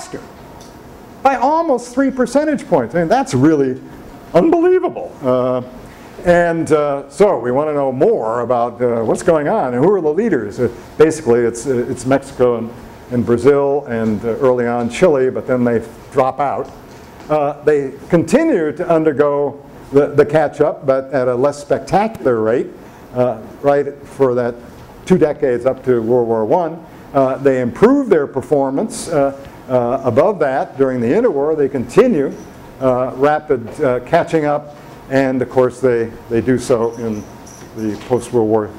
faster by almost 3 percentage points. I mean, that's really unbelievable. So we want to know more about what's going on and who are the leaders. Basically, it's Mexico and Brazil and early on Chile, but then they drop out. They continue to undergo the catch-up, but at a less spectacular rate, right for that 2 decades up to World War I. They improve their performance above that during the interwar. They continue rapid catching up, and of course they do so in the post-World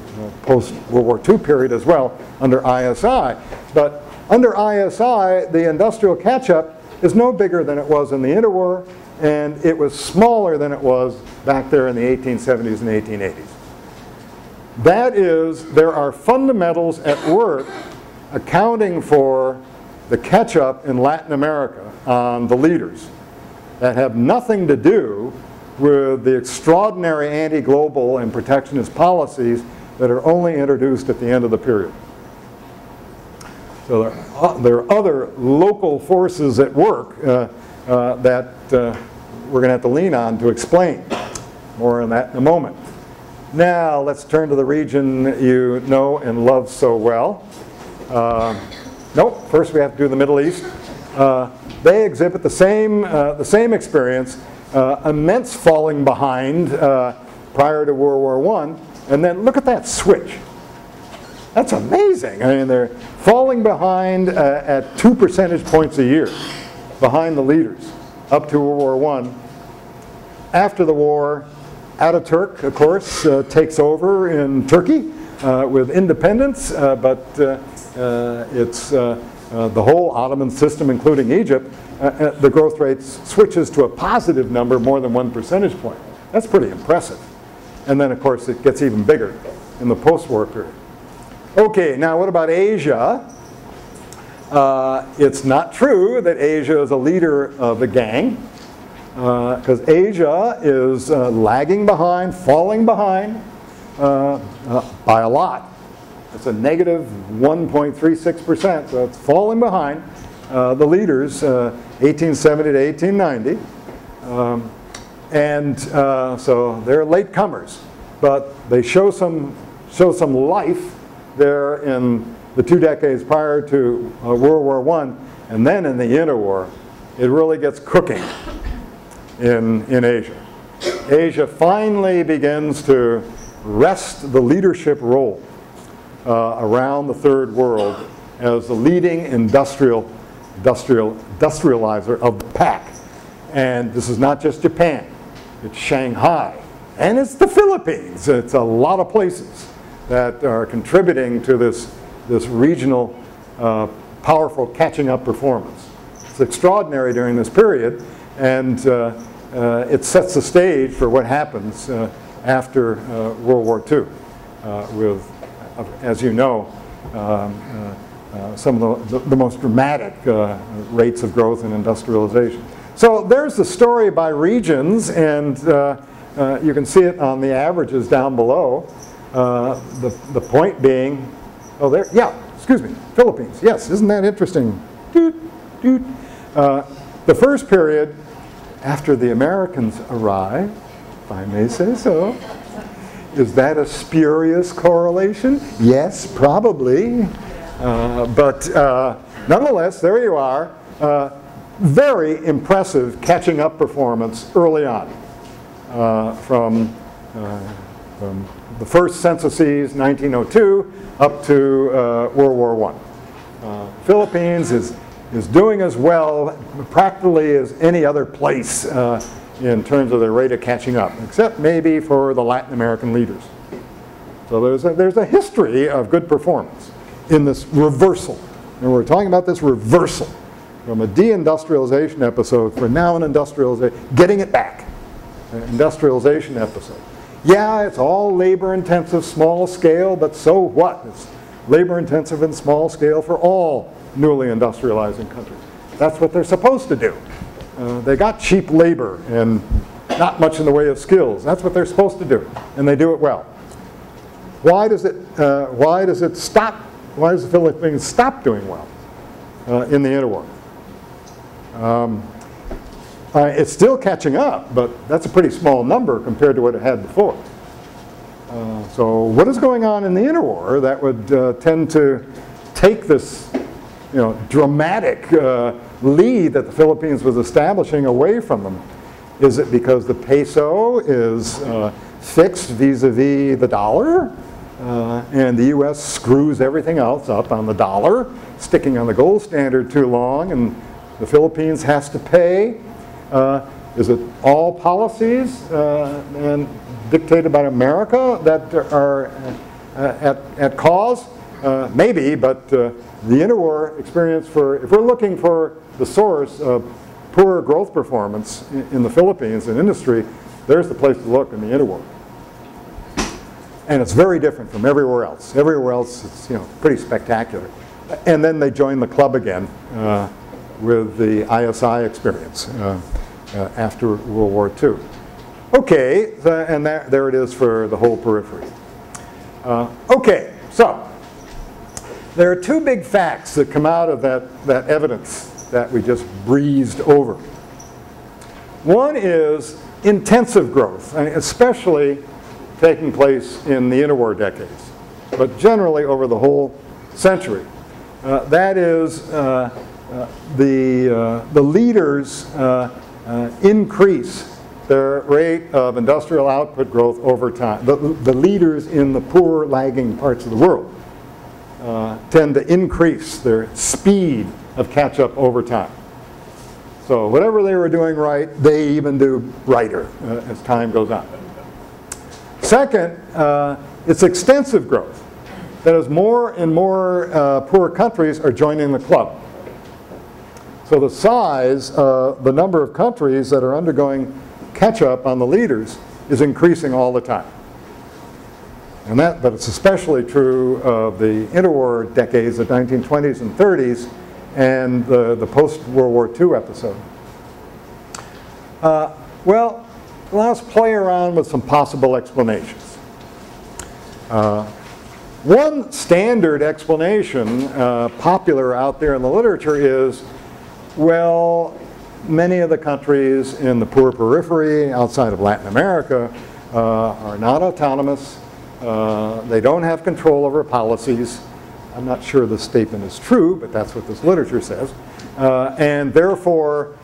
War II period as well under ISI. But under ISI, the industrial catch-up is no bigger than it was in the interwar, and it was smaller than it was back there in the 1870s and 1880s. That is, there are fundamentals at work accounting for the catch-up in Latin America on the leaders that have nothing to do with the extraordinary anti-global and protectionist policies that are only introduced at the end of the period. So there are other local forces at work that we're going to have to lean on to explain. More on that in a moment. Now let's turn to the region you know and love so well. Nope, first we have to do the Middle East. They exhibit the same experience, immense falling behind prior to World War I, and then look at that switch. That's amazing. I mean, they're falling behind at 2 percentage points a year behind the leaders up to World War I. After the war, Ataturk, of course, takes over in Turkey with independence, but it's the whole Ottoman system, including Egypt, the growth rate switches to a positive number, more than 1 percentage point. That's pretty impressive. And then, of course, it gets even bigger in the post-war period. Okay, now what about Asia? It's not true that Asia is a leader of the gang, because Asia is lagging behind, falling behind by a lot. It's a negative 1.36%, so it's falling behind the leaders, 1870 to 1890. So they're latecomers, but they show some life there in the 2 decades prior to World War I, and then in the interwar, it really gets cooking in Asia. Asia finally begins to wrest the leadership role around the Third World as the leading industrializer of the pack. And this is not just Japan, it's Shanghai, and it's the Philippines. It's a lot of places that are contributing to this regional powerful catching up performance. It's extraordinary during this period, and it sets the stage for what happens after World War II with, as you know, some of the most dramatic rates of growth and industrialization. So there's the story by regions, and you can see it on the averages down below. The point being, oh, there, yeah, excuse me, Philippines. Yes, isn't that interesting? Doot, doot. The first period, after the Americans arrive, if I may say so, is that a spurious correlation? Yes, probably. But nonetheless, there you are. Very impressive catching up performance early on from the first censuses, 1902, up to World War I. Philippines is doing as well practically as any other place in terms of their rate of catching up, except maybe for the Latin American leaders. So there's a history of good performance in this reversal. And we're talking about this reversal from a de-industrialization episode for now an industrialization, getting it back, an industrialization episode. Yeah, it's all labor-intensive, small scale, but so what? It's labor-intensive and small scale for all newly industrializing countries. That's what they're supposed to do. They got cheap labor and not much in the way of skills. That's what they're supposed to do, and they do it well. Why does it stop? Why does the Philippines stop doing well in the interwar? It's still catching up, but that's a pretty small number compared to what it had before. So what is going on in the interwar that would tend to take this dramatic lead that the Philippines was establishing away from them? Is it because the peso is fixed vis-a-vis the dollar, and the U.S. screws everything else up on the dollar, sticking on the gold standard too long, and the Philippines has to pay? Is it all policies and dictated by America that are at cause? Maybe, but the interwar experience, if we're looking for the source of poor growth performance in the Philippines in industry, there's the place to look in the interwar. And it's very different from everywhere else. Everywhere else, it's pretty spectacular. And then they join the club again with the ISI experience after World War II. Okay, and there it is for the whole periphery. Okay, so there are two big facts that come out of that evidence that we just breezed over. One is intensive growth, especially taking place in the interwar decades, but generally over the whole century. That is, the leaders increase their rate of industrial output growth over time. The leaders in the poor lagging parts of the world tend to increase their speed of catch-up over time. So whatever they were doing right, they even do righter as time goes on. Second, it's extensive growth. That is, more and more poor countries are joining the club. So the size, the number of countries that are undergoing catch-up on the leaders is increasing all the time. But it's especially true of the interwar decades, the 1920s and 30s, and the post-World War II episode. Well, let's play around with some possible explanations. One standard explanation popular out there in the literature is, well, many of the countries in the poor periphery outside of Latin America are not autonomous. They don't have control over policies. I'm not sure the statement is true, but that's what this literature says. And therefore,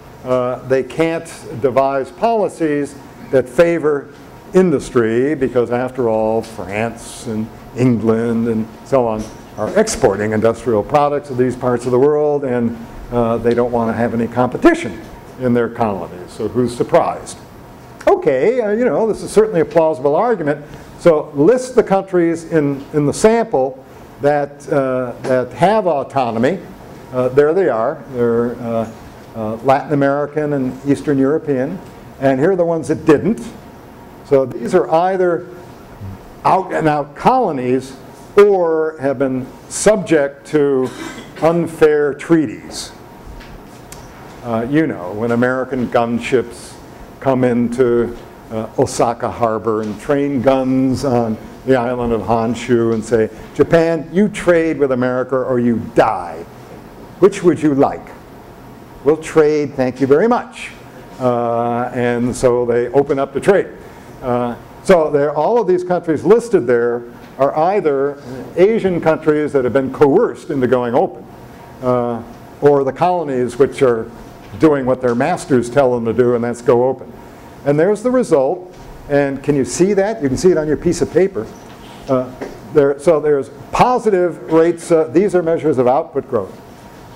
they can't devise policies that favor industry because, after all, France and England and so on are exporting industrial products to these parts of the world, and they don't want to have any competition in their colonies. So who's surprised? Okay, this is certainly a plausible argument. So list the countries in the sample that have autonomy. There they are. They're Latin American and Eastern European. And here are the ones that didn't. So these are either out-and-out colonies or have been subject to unfair treaties. When American gunships come into Osaka Harbor and train guns on the island of Honshu and say, Japan, you trade with America or you die. Which would you like? We'll trade, thank you very much. And so they open up the trade. So all of these countries listed there are either Asian countries that have been coerced into going open, or the colonies which are doing what their masters tell them to do, and that's go open. And there's the result. And can you see that? You can see it on your piece of paper. So there's positive rates. These are measures of output growth.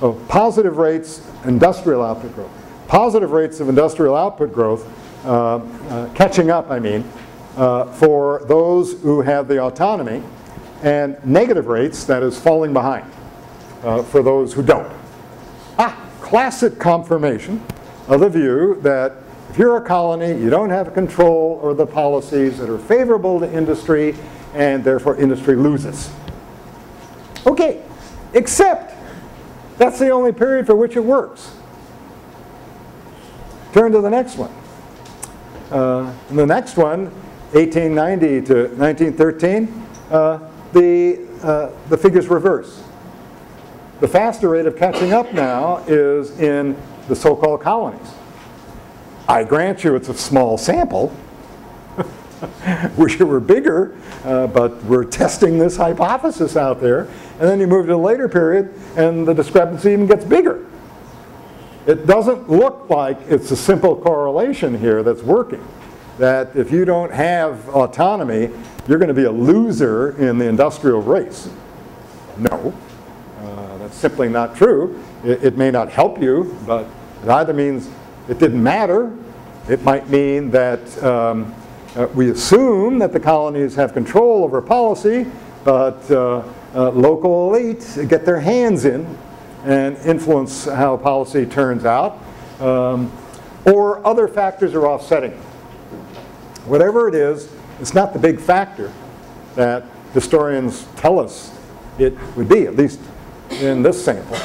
So positive rates, industrial output growth. Positive rates of industrial output growth, catching up, I mean, for those who have the autonomy, and negative rates, that is falling behind, for those who don't. Classic confirmation of the view that if you're a colony, you don't have control over the policies that are favorable to industry, and therefore industry loses. Okay, except that's the only period for which it works. Turn to the next one. The next one, 1890 to 1913, the figures reverse. The faster rate of catching up now is in the so-called colonies. I grant you it's a small sample. Wish it were bigger, but we're testing this hypothesis out there. And then you move to a later period, and the discrepancy even gets bigger. It doesn't look like it's a simple correlation here that's working, that if you don't have autonomy, you're going to be a loser in the industrial race. No, that's simply not true. It may not help you, but it either means it didn't matter. It might mean that we assume that the colonies have control over policy, but local elites get their hands in and influence how policy turns out, or other factors are offsetting. Whatever it is, it's not the big factor that historians tell us it would be, at least in this sample.